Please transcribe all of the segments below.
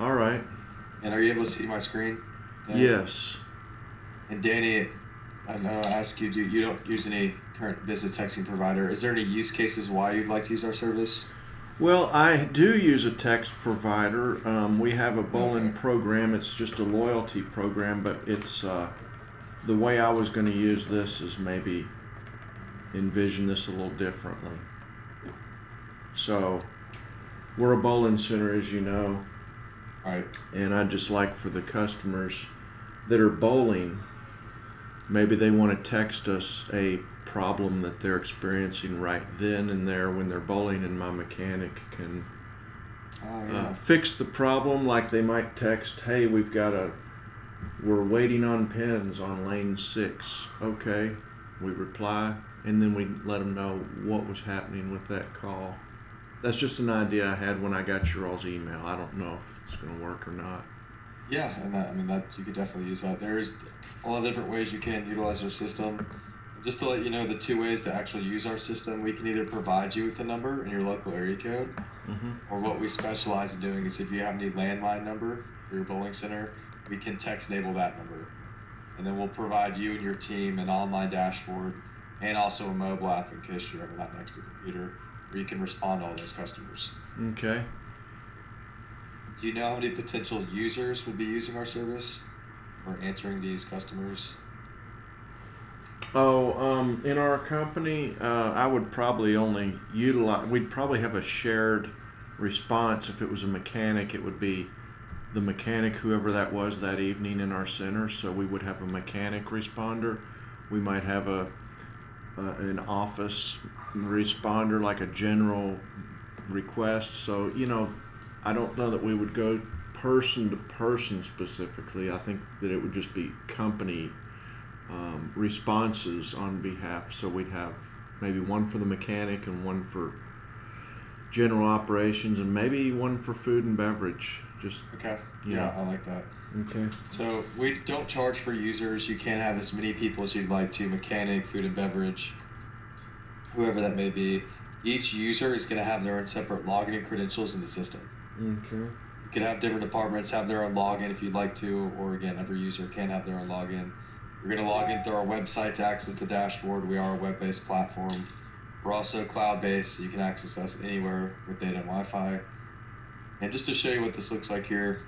All right. And are you able to see my screen, Danny? Yes. And Danny, I know I asked you, you don't use any current business texting provider. Is there any use cases why you'd like to use our service? Well, I do use a text provider. We have a bowling Okay. program. It's just a loyalty program, but it's the way I was going to use this is maybe envision this a little differently. So we're a bowling center, as you know, All right. and I'd just like for the customers that are bowling, maybe they want to text us a problem that they're experiencing right then and there when they're bowling, and my mechanic can Oh, yeah. fix the problem. Like they might text, "Hey, we're waiting on pins on lane 6." Okay, we reply, and then we let them know what was happening with that call. That's just an idea I had when I got your all's email. I don't know if it's going to work or not. Yeah, and that, I mean, that you could definitely use that. There's a lot of different ways you can utilize our system. Just to let you know, the two ways to actually use our system, we can either provide you with a number and your local area code, Mm-hmm. or what we specialize in doing is if you have any landline number for your bowling center, we can text enable that number. And then we'll provide you and your team an online dashboard and also a mobile app in case you're ever not next to a computer where you can respond to all those customers. Okay. Do you know how many potential users would be using our service or answering these customers? Oh, in our company, I would probably only utilize. We'd probably have a shared response. If it was a mechanic, it would be the mechanic, whoever that was that evening in our center. So we would have a mechanic responder. We might have an office responder, like a general request. So I don't know that we would go person to person specifically. I think that it would just be company responses on behalf. So we'd have maybe one for the mechanic and one for general operations and maybe one for food and beverage. Just Okay, you yeah, know. I like that. Okay. So we don't charge for users. You can have as many people as you'd like to, mechanic, food and beverage, whoever that may be. Each user is going to have their own separate login and credentials in the system. Okay. You could have different departments have their own login if you'd like to, or again, every user can have their own login. You're going to log in through our website to access the dashboard. We are a web based platform. We're also cloud based, so you can access us anywhere with data and Wi Fi. And just to show you what this looks like here,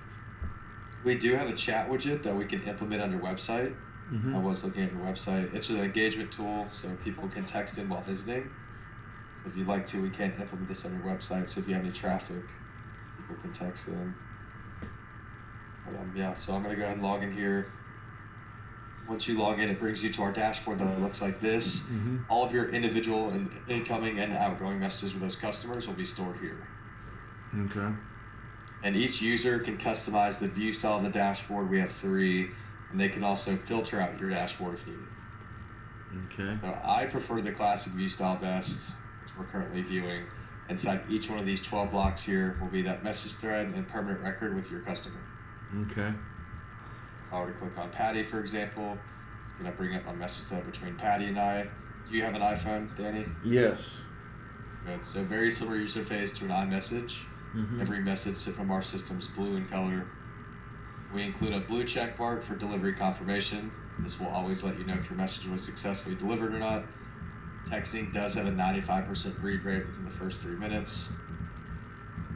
we do have a chat widget that we can implement on your website. Mm-hmm. I was looking at your website. It's an engagement tool so people can text in while visiting. So if you'd like to, we can implement this on your website. So if you have any traffic, people can text in. But yeah, so I'm gonna go ahead and log in here. Once you log in, it brings you to our dashboard that looks like this. Mm-hmm. All of your individual and incoming and outgoing messages with those customers will be stored here. Okay. And each user can customize the view style of the dashboard. We have three, and they can also filter out your dashboard if needed. Okay. So I prefer the classic view style best, which we're currently viewing. Inside each one of these 12 blocks here will be that message thread and permanent record with your customer. Okay. If I were to click on Patty, for example, it's going to bring up my message thread between Patty and I. Do you have an iPhone, Danny? Yes. Good. So very similar user interface to an iMessage. Mm-hmm. Every message from our system is blue in color. We include a blue check mark for delivery confirmation. This will always let you know if your message was successfully delivered or not. Texting does have a 95% read rate within the first 3 minutes.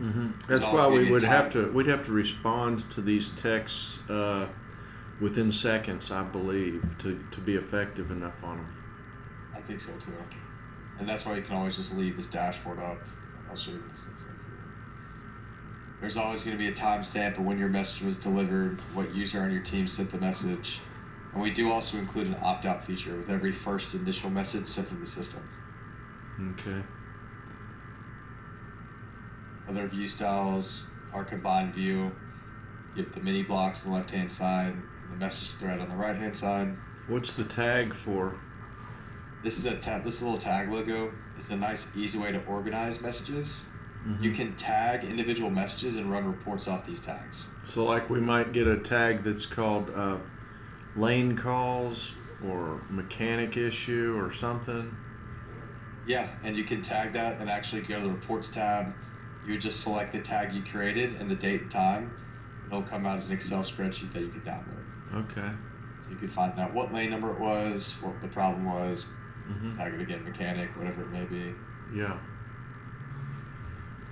Mm-hmm. There's That's why always going to we be a would have time. to. We'd have to respond to these texts within seconds, I believe, to be effective enough on them. I think so too. And that's why you can always just leave this dashboard up. I'll show you what this looks like here. There's always going to be a timestamp of when your message was delivered, what user on your team sent the message. And we do also include an opt-out feature with every first initial message sent from the system. Okay. Other view styles are combined view. You have the mini blocks on the left-hand side, and the message thread on the right-hand side. What's the tag for? This is this is a little tag logo. It's a nice, easy way to organize messages. You Mm-hmm. can tag individual messages and run reports off these tags. So, like, we might get a tag that's called lane calls or mechanic issue or something. Yeah, and you can tag that and actually go to the reports tab. You would just select the tag you created and the date and time. It'll come out as an Excel spreadsheet that you can download. Okay. So you can find out what lane number it was, what the problem was, Mm-hmm. tag it again, mechanic, whatever it may be. Yeah.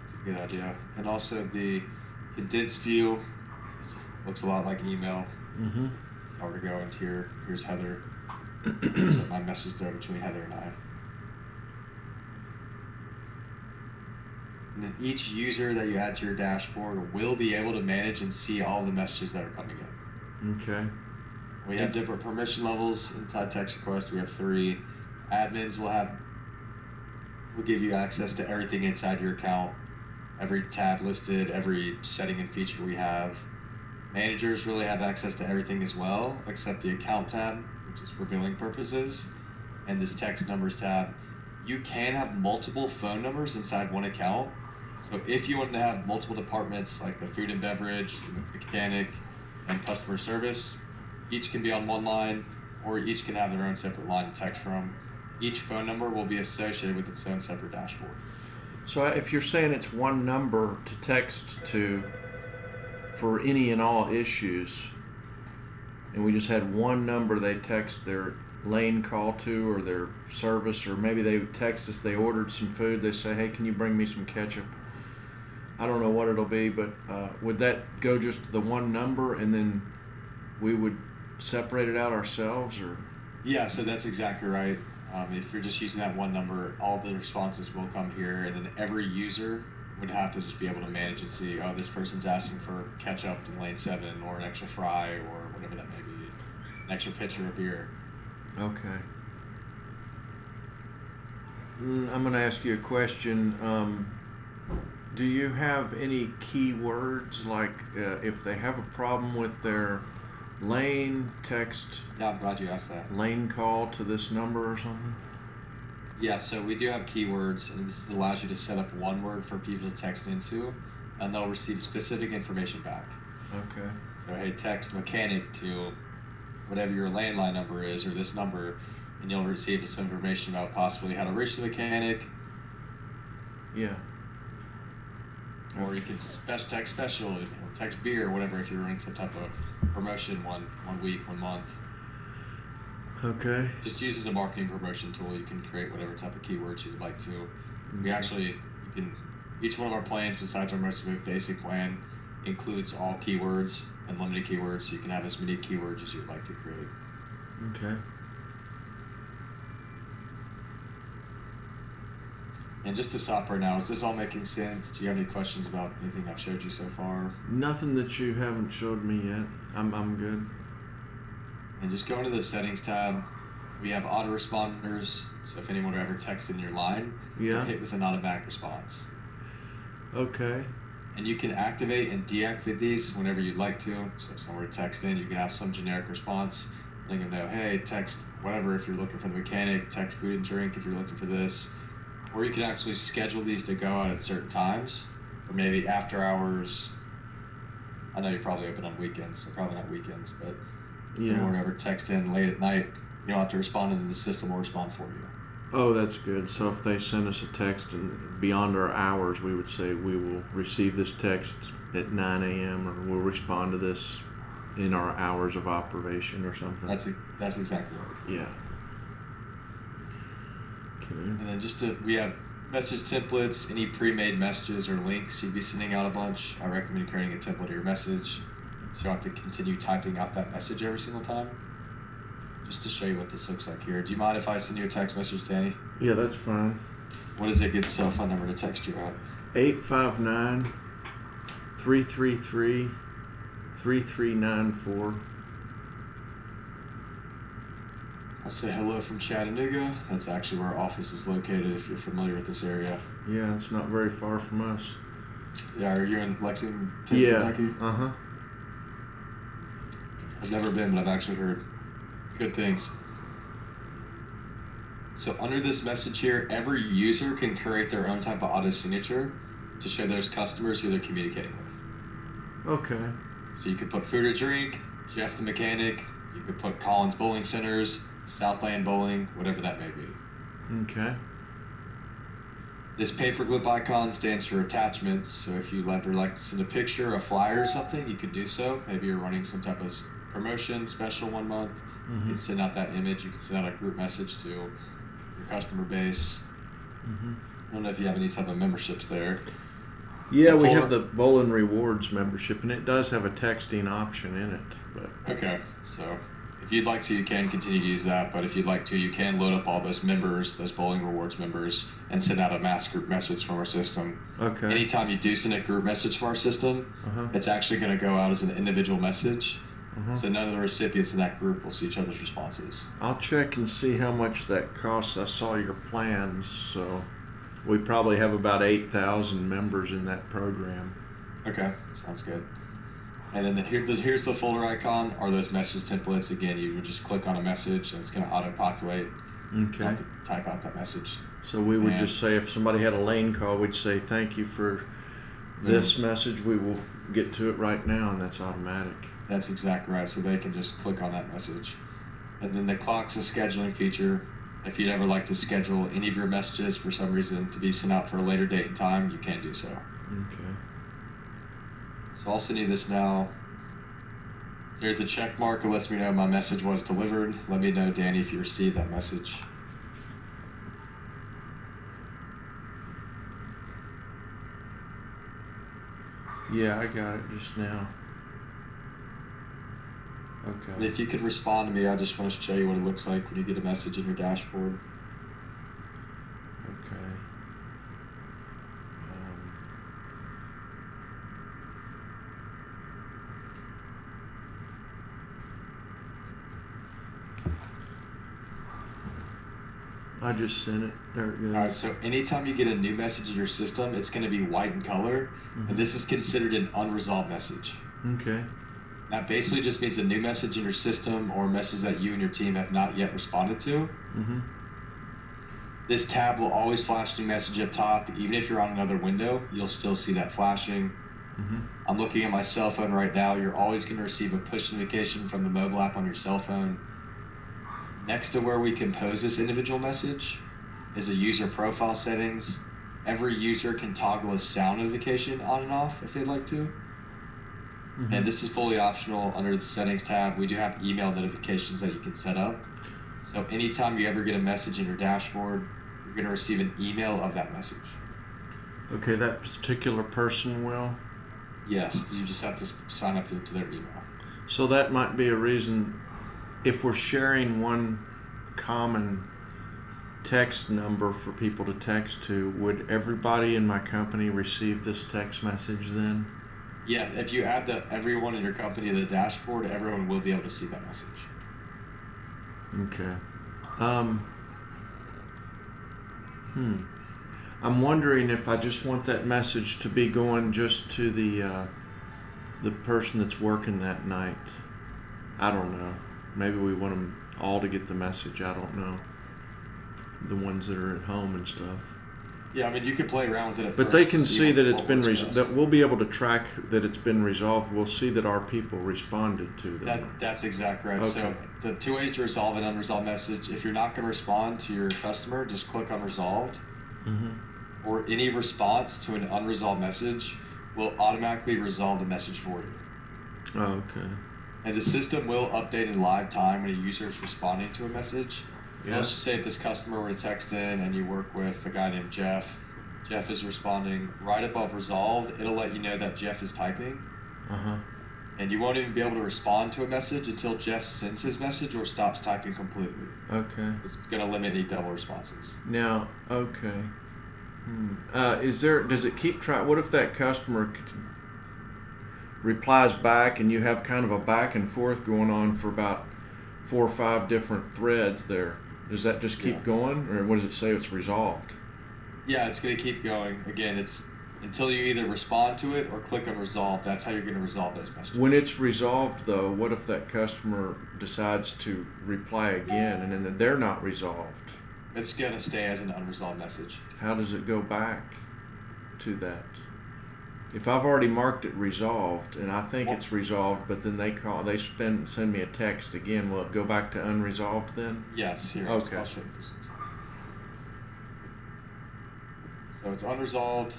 It's a good idea. And also the condensed view, it just looks a lot like email. Mm-hmm. If I were to go into here, here's Heather. So my message there between Heather and I. And then each user that you add to your dashboard will be able to manage and see all the messages that are coming in. Okay. We have different permission levels inside text request. We have 3. Admins will give you access to everything inside your account, every tab listed, every setting and feature we have. Managers really have access to everything as well, except the account tab, which is for billing purposes, and this text numbers tab. You can have multiple phone numbers inside one account. So if you want to have multiple departments like the food and beverage, the mechanic, and customer service, each can be on one line, or each can have their own separate line to text from. Each phone number will be associated with its own separate dashboard. So if you're saying it's one number to text to for any and all issues, and we just had one number they text their lane call to or their service, or maybe they text us they ordered some food, they say, hey, can you bring me some ketchup? I don't know what it'll be, but would that go just to the one number and then we would separate it out ourselves? Or Yeah, so that's exactly right. If you're just using that one number, all the responses will come here, and then every user would have to just be able to manage and see, oh, this person's asking for ketchup in lane 7, or an extra fry, or whatever that may be, an extra pitcher of beer. Okay. I'm going to ask you a question. Do you have any keywords, like if they have a problem with their lane, text Yeah, I'm glad you asked that. lane call to this number or something? Yeah, so we do have keywords, and this allows you to set up one word for people to text into, and they'll receive specific information back. Okay. So, hey, text mechanic to whatever your landline number is, or this number, and you'll receive some information about possibly how to reach the mechanic, Yeah. or you can text special, or text beer, or whatever, if you're running some type of promotion one week, 1 month. Okay. Just use as a marketing promotion tool. You can create whatever type of keywords you'd like to. We actually, you can, each one of our plans, besides our most basic plan, includes all keywords and limited keywords, so you can have as many keywords as you'd like to create. Okay. And just to stop right now, is this all making sense? Do you have any questions about anything I've showed you so far? Nothing that you haven't showed me yet. I'm good. And just go into the settings tab. We have autoresponders, so if anyone would ever text in your line, Yeah. hit with an automatic response. Okay. And you can activate and deactivate these whenever you'd like to. So if someone were to text in, you can have some generic response, letting them know, hey, text whatever if you're looking for the mechanic, text food and drink if you're looking for this. Or you can actually schedule these to go out at certain times, or maybe after hours. I know you're probably open on weekends, so probably not weekends, but if anyone would ever text in late at night, you don't have to respond, and the system will respond for you. Oh, that's good. So if they send us a text and beyond our hours, we would say we will receive this text at 9 a.m. or we'll respond to this in our hours of operation or something. That's exactly right. Yeah. Okay. And then we have message templates, any pre-made messages or links you'd be sending out a bunch. I recommend creating a template of your message, so you don't have to continue typing out that message every single time. Just to show you what this looks like here. Do you mind if I send you a text message, Danny? Yeah, that's fine. What is a good cell phone number to text you at? 859-333-3394. I'll say hello from Chattanooga. That's actually where our office is located if you're familiar with this area. Yeah, it's not very far from us. Yeah, are you in Lexington, Yeah. Kentucky? Uh-huh. I've never been, but I've actually heard good things. So under this message here, every user can create their own type of auto signature to show those customers who they're communicating with. Okay. So you could put food or drink, Jeff the mechanic, you could put Collins Bowling Centers, Southland Bowling, whatever that may be. Okay. This paperclip icon stands for attachments. So if you ever like to send a picture, a flyer or something, you can do so. Maybe you're running some type of promotion special 1 month. You can send out that image. You can send out a group message to your customer base. I don't know if you have any type of memberships there. Yeah, we have the Bowling Rewards membership, and it does have a texting option in it. But Okay, so if you'd like to, you can continue to use that. But if you'd like to, you can load up all those members, those Bowling Rewards members, and send out a mass group message from our system. okay. Anytime you do send a group message from our system, it's actually going to go out as an individual message. So none of the recipients in that group will see each other's responses. I'll check and see how much that costs. I saw your plans, so we probably have about 8,000 members in that program. Okay, sounds good. And then here's the folder icon, or those message templates. Again, you would just click on a message and it's going to auto-populate. Okay. You have to type out that message. So we would just say, if somebody had a lane call, we'd say, thank you for this message. We will get to it right now, and that's automatic. That's exactly right. So they can just click on that message. And then the clock's a scheduling feature. If you'd ever like to schedule any of your messages for some reason to be sent out for a later date and time, you can do so. Okay. So I'll send you this now. There's the check mark. It lets me know my message was delivered. Let me know, Danny, if you received that message. Yeah, I got it just now. And Okay. if you could respond to me, I just want to show you what it looks like when you get a message in your dashboard. Okay. I just sent it. There it goes. All right, so anytime you get a new message in your system, it's going to be white in color, and this is considered an unresolved message. Okay. That basically just means a new message in your system or a message that you and your team have not yet responded to. This tab will always flash new message up top. Even if you're on another window, you'll still see that flashing. I'm looking at my cell phone right now. You're always going to receive a push notification from the mobile app on your cell phone. Next to where we compose this individual message is a user profile settings. Every user can toggle a sound notification on and off if they'd like to. And this is fully optional under the settings tab. We do have email notifications that you can set up. So anytime you ever get a message in your dashboard, you're going to receive an email of that message. Okay, that particular person will? Yes, you just have to sign up to their email. So that might be a reason, if we're sharing one common text number for people to text to, would everybody in my company receive this text message then? Yeah, if you add everyone in your company to the dashboard, everyone will be able to see that message. Okay. I'm wondering if I just want that message to be going just to the person that's working that night. I don't know. Maybe we want them all to get the message. I don't know. The ones that are at home and stuff. Yeah, I mean, you could play around with it. But they can see that it's been resolved. That we'll be able to track that it's been resolved. We'll see that our people responded to them. That's exactly right. Okay. So the two ways to resolve an unresolved message: if you're not going to respond to your customer, just click on resolved. Or any response to an unresolved message will automatically resolve the message for you. Oh, okay. And the system will update in live time when a user is responding to a message. So let's just say if this customer were to text in and you work with a guy named Jeff. Jeff is responding right above resolved. It'll let you know that Jeff is typing. And you won't even be able to respond to a message until Jeff sends his message or stops typing completely. Okay. It's going to limit any double responses. Now, okay. Does it keep track? What if that customer replies back and you have kind of a back and forth going on for about 4 or 5 different threads there? Does that just keep going, or what does it say it's resolved? Yeah, it's going to keep going. Again, it's until you either respond to it or click on resolve. That's how you're going to resolve those messages. When it's resolved, though, what if that customer decides to reply again and then they're not resolved? It's going to stay as an unresolved message. How does it go back to that? If I've already marked it resolved and I think it's resolved, but then they send me a text again, will it go back to unresolved then? Yes. Here. Okay. I'll show you this. So it's unresolved.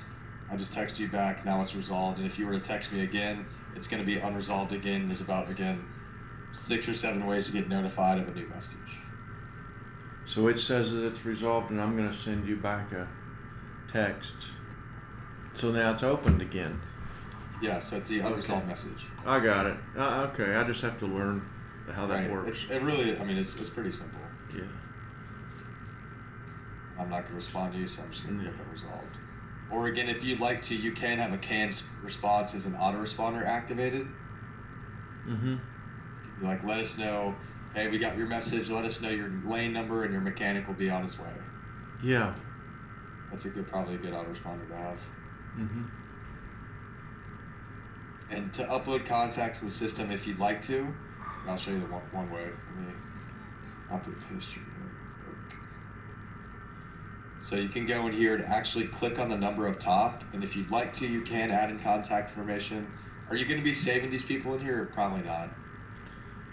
I just text you back. Now it's resolved. And if you were to text me again, it's going to be unresolved again. There's about, again, 6 or 7 ways to get notified of a new message. So it says that it's resolved, and I'm going to send you back a text. So now it's opened again. Yeah, so it's the unresolved message. I got it. Okay, I just have to learn how that works. It really, I mean, it's pretty simple. Yeah. I'm not going to respond to you, so I'm just going to get that resolved. Or again, if you'd like to, you can have a canned response as an autoresponder activated. Mm-hmm. Like, let us know, hey, we got your message. Let us know your lane number, and your mechanic will be on his way. Yeah. That's probably a good autoresponder to have. Mm-hmm. And to upload contacts to the system, if you'd like to, I'll show you the one way. I'll put history here. So you can go in here and actually click on the number up top, and if you'd like to, you can add in contact information. Are you going to be saving these people in here, or probably not?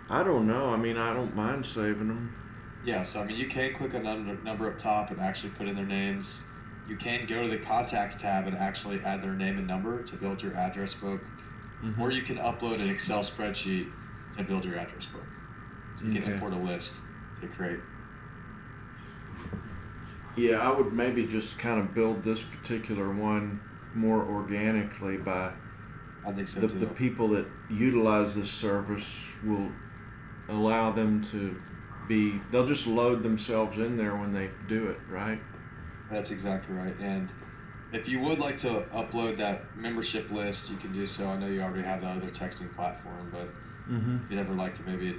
I don't know. I mean, I don't mind saving them. Yeah, so I mean, you can click on the number up top and actually put in their names. You can go to the contacts tab and actually add their name and number to build your address book. Mm-hmm. Or you can upload an Excel spreadsheet to build your address book. So you can import a list to create. Yeah, I would maybe just kind of build this particular one more organically by I think so the people that utilize this service will allow them to be, they'll just load themselves in there when they do it, right? That's exactly right. And if you would like to upload that membership list, you can do so. I know you already have that other texting platform, but if you'd ever like to maybe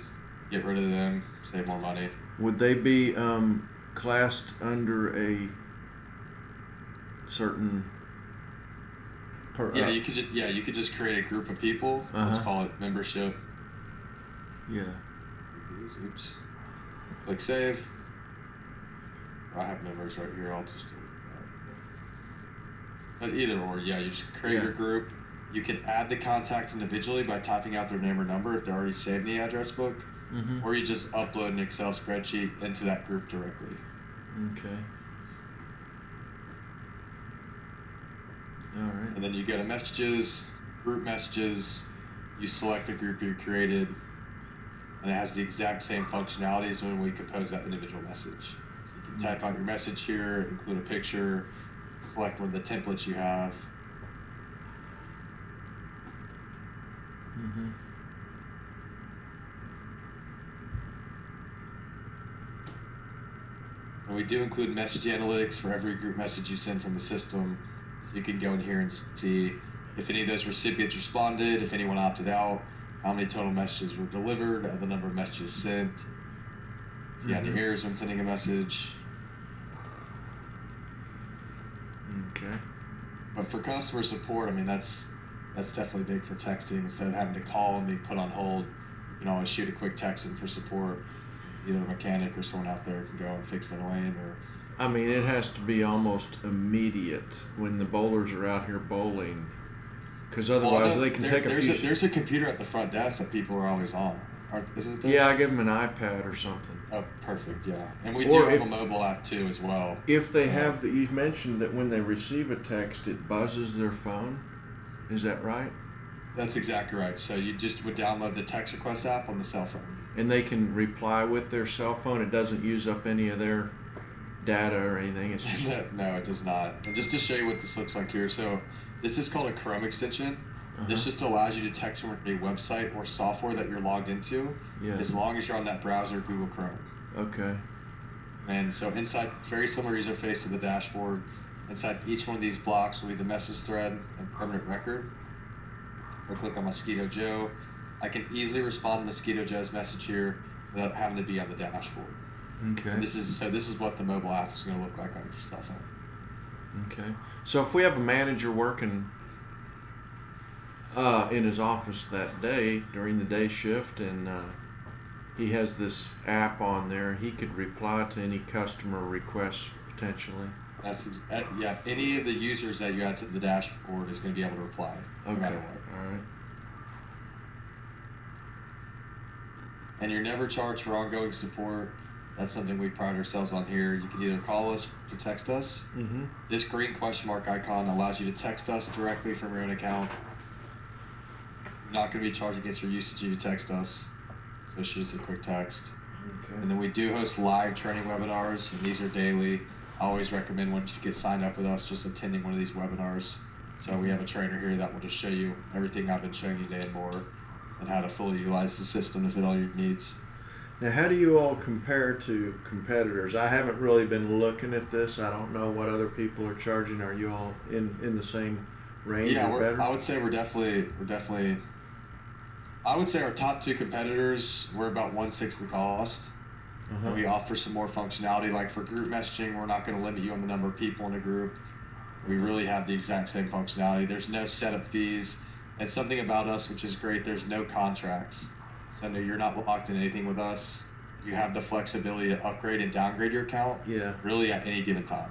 get rid of them, save more money. Would they be classed under a certain you could just create a group of people. Let's call it membership. Yeah. Oops. Click save. I have members right here. I'll just do that. But either or, you just create your group. You can add the contacts individually by typing out their name or number if they're already saved in the address book. Or you just upload an Excel spreadsheet into that group directly. Okay. All right. And then you go to messages, group messages, you select the group you created, and it has the exact same functionality as when we compose that individual message. So you can type out your message here, include a picture, select one of the templates you have. And we do include message analytics for every group message you send from the system. So you can go in here and see if any of those recipients responded, if anyone opted out, how many total messages were delivered, the number of messages sent, if you had any errors when sending a message. Okay. But for customer support, I mean, that's definitely big for texting. Instead of having to call and be put on hold, you can always shoot a quick text in for support. Either a mechanic or someone out there can go and fix their lane. Or I mean, it has to be almost immediate when the bowlers are out here bowling, because otherwise they can take a few. There's a computer at the front desk that people are always on. Isn't there? Yeah, I give them an iPad or something. Oh, perfect. Yeah, and we do have a mobile app too as well. If they have, you mentioned that when they receive a text, it buzzes their phone. Is that right? That's exactly right. So you just would download the text request app on the cell phone. And they can reply with their cell phone. It doesn't use up any of their data or anything. It's just no, it does not. And just to show you what this looks like here, so this is called a Chrome extension. This just allows you to text from a website or software that you're logged into, as long as you're on that browser, Google Chrome. Okay. And so inside, very similar user face to the dashboard. Inside each one of these blocks will be the message thread and permanent record. I'll click on Mosquito Joe. I can easily respond to Mosquito Joe's message here without having to be on the dashboard. Okay. And this is what the mobile app is going to look like on your cell phone. Okay. So if we have a manager working in his office that day during the day shift, and he has this app on there, he could reply to any customer requests potentially. Any of the users that you add to the dashboard is going to be able to reply, no matter what. All right. And you're never charged for ongoing support. That's something we pride ourselves on here. You can either call us or text us. Mm-hmm. This green question mark icon allows you to text us directly from your own account. You're not going to be charged against your usage if you text us. So shoot us a quick text. Okay. And then we do host live training webinars, and these are daily. I always recommend once you get signed up with us, just attending one of these webinars. So we have a trainer here that will just show you everything I've been showing you today and more, and how to fully utilize the system to fit all your needs. Now, how do you all compare to competitors? I haven't really been looking at this. I don't know what other people are charging. Are you all in the same range Yeah, or better? I would say we're definitely. I would say our top two competitors, we're about 1/6 the cost. Uh-huh. And we offer some more functionality, like for group messaging, we're not going to limit you on the number of people in a group. We really have the exact same functionality. There's no setup fees. And something about us, which is great, there's no contracts. So no, you're not locked in anything with us. You have the flexibility to upgrade and downgrade your account Yeah. really at any given time.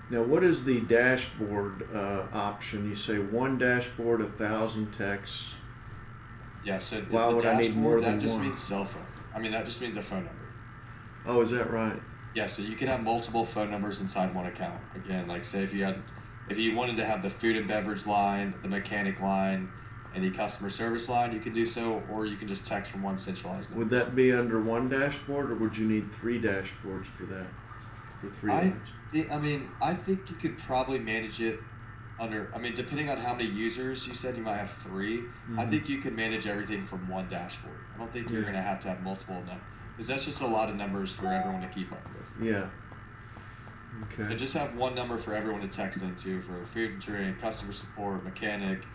Now, what is the dashboard option? You say one dashboard, 1,000 texts. Yeah, so Why would I need more than that just one? means cell phone. I mean, that just means a phone number. Oh, is that right? Yeah, so you can have multiple phone numbers inside one account. Again, like say if you wanted to have the food and beverage line, the mechanic line, and the customer service line, you can do so, or you can just text from one centralized number. Would that be under one dashboard, or would you need 3 dashboards for that? The 3 lines? I think you could probably manage it under. I mean, depending on how many users you said, you might have 3. I Mhm. think you can manage everything from one dashboard. I don't think you're Yeah. going to have multiple numbers, because that's just a lot of numbers for everyone to keep up with. Yeah. So Okay. just have one number for everyone to text into for food and drink, customer support, mechanic,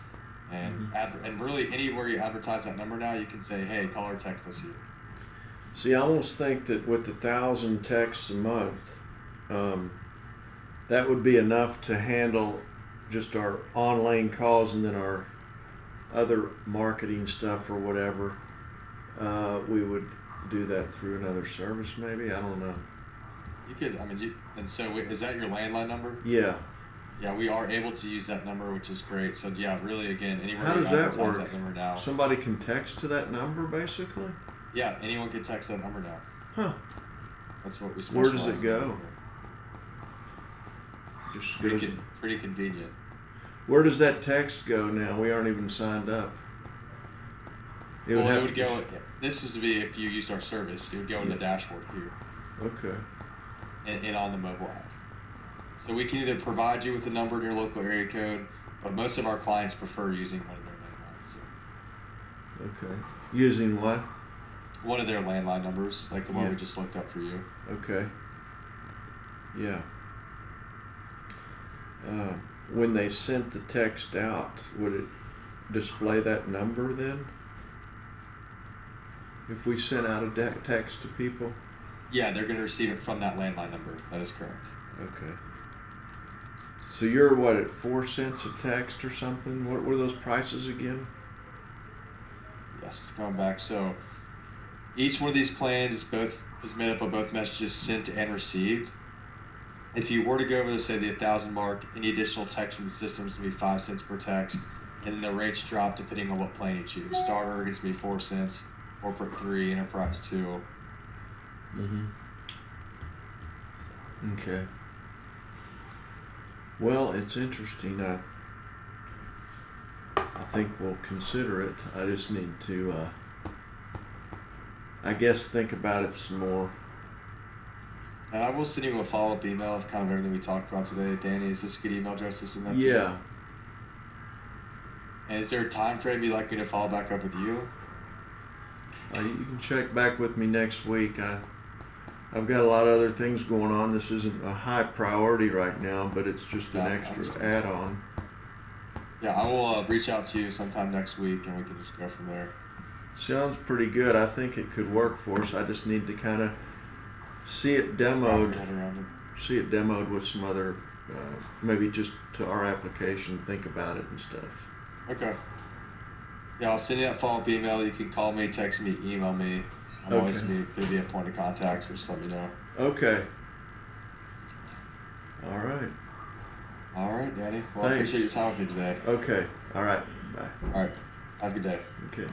and and really anywhere you advertise that number now, you can say, hey, call or text us here. See, I almost think that with 1,000 texts a month, that would be enough to handle just our on-lane calls, and then our other marketing stuff or whatever. We would do that through another service, maybe. I don't know. You could, I mean, and so is that your landline number? Yeah. Yeah, we are able to use that number, which is great. So yeah, really, again, anywhere How you does that advertise work? that number now. Somebody can text to that number, basically. Yeah, anyone can text that number now. Huh? That's what we Where specialize does it in. go? Just goes. Pretty convenient. Where does that text go now? We aren't even signed up. It would go. This would be if you used our service. It would go in the dashboard here. Okay. And on the mobile app. So we can either provide you with the number in your local area code, but most of our clients prefer using one of their landlines. Okay. Using what? One of their landline numbers, like the one Yeah. we just looked up for you. Okay. Yeah. When they sent the text out, would it display that number then? If we sent out a text to people? Yeah, they're going to receive it from that landline number. That is correct. Okay. So you're what, at 4 cents a text or something? What were those prices again? Yes, going back. So each one of these plans is made up of both messages sent and received. If you were to go over to say the 1,000 mark, any additional text from the system is going to be 5 cents per text, and then the rates drop depending on what plan you choose. Starter is going to be 4 cents, corporate 3, enterprise 2. Mm-hmm. Okay. Well, it's interesting. I think we'll consider it. I just need to, I guess, think about it some more. And I will send you a follow-up email of kind of everything we talked about today. Danny, is this a good email address to send that to? Yeah. And is there a time frame you'd like me to follow back up with you? You can check back with me next week. I've got a lot of other things going on. This isn't a high priority right now, but it's just an extra add-on. Yeah, I will reach out to you sometime next week, and we can just go from there. Sounds pretty good. I think it could work for us. I just need to kind of see it demoed. See it demoed with some other, maybe just to our application. Think about it and stuff. Okay. Yeah, I'll send you that follow-up email. You can call me, text me, email me. I'm always going to be a point of contact, so just let me know. Okay. All right. All right, Danny. Well, Thanks. I appreciate your time with me today. Okay. All right. Bye. All right. Have a good day. Okay.